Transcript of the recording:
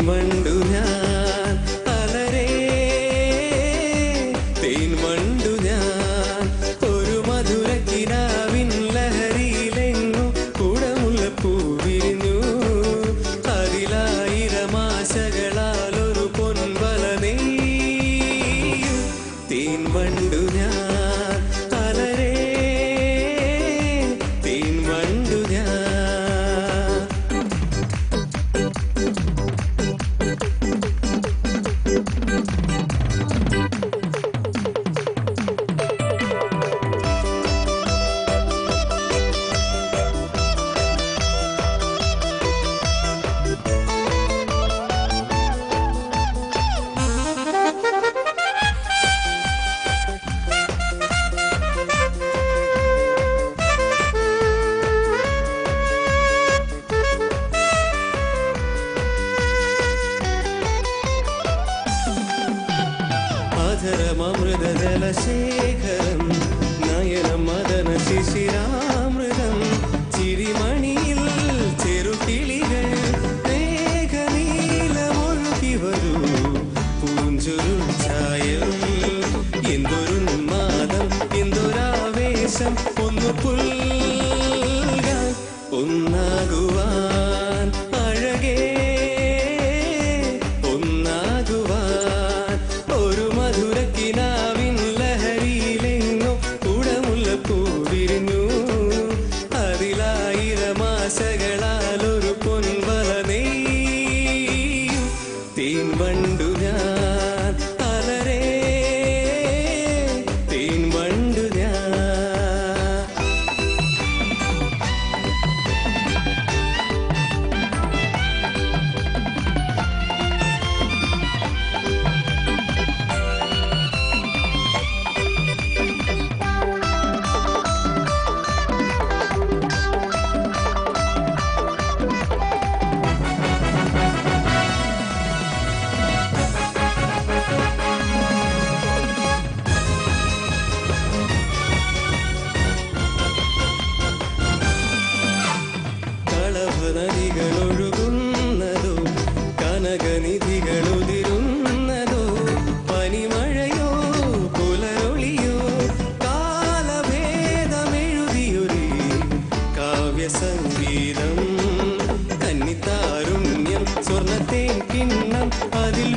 വണ്ടു ഞാൻ അലരേ തേൻ വണ്ടു ഞാൻ ഒരു മധുരക്കിനാവിൻ ലഹരിയിലെങ്ങും കുടമുല്ലപ്പൂ വിരിഞ്ഞു അതിലായിരമാശകളാൽ ഒരു പൊൻവല നെയ്യും തേൻ വണ്ടു ഞാൻ അലരേ തേൻ വണ്ടു ഞാൻ അധരമൃതജലശേഖരം നയനം മദന ശിശിരാമൃതം ചിരിമണിയിൽ ചെറുകിളികൾ മേഘനീലമൊഴുകി വരൂ പൂഞ്ചുരുൾ ചായം എന്തൊരു മാതം എന്തൊരാവേശം ഒന്നു പുൽകാൻ ഒന്നാകുവാൻ അഴകേ ഒന്നാകുവാൻ ഒരു മധുരക്കിനാവിൻ ലഹരിയിലെങ്ങോ കുടമുല്ലപ്പൂ വിരിഞ്ഞു അതിലായിരമാശകളാൽ ഒരു പൊൻവല നെയ്യും തേൻ വണ്ടു ഞാൻ അലരേ തേൻ വണ്ടു ഞാൻ നദികളൊഴുകുന്നതോ കനകനിധികളുതിരുന്നതോ പനിമഴയോ പുലരൊളിയോ കാലഭേദമെഴുതിയൊരു കാവ്യസംഗീതം കന്നിത്താരുണ്യം സ്വർണ്ണത്തേൻ കിണ്ണം അതിൽ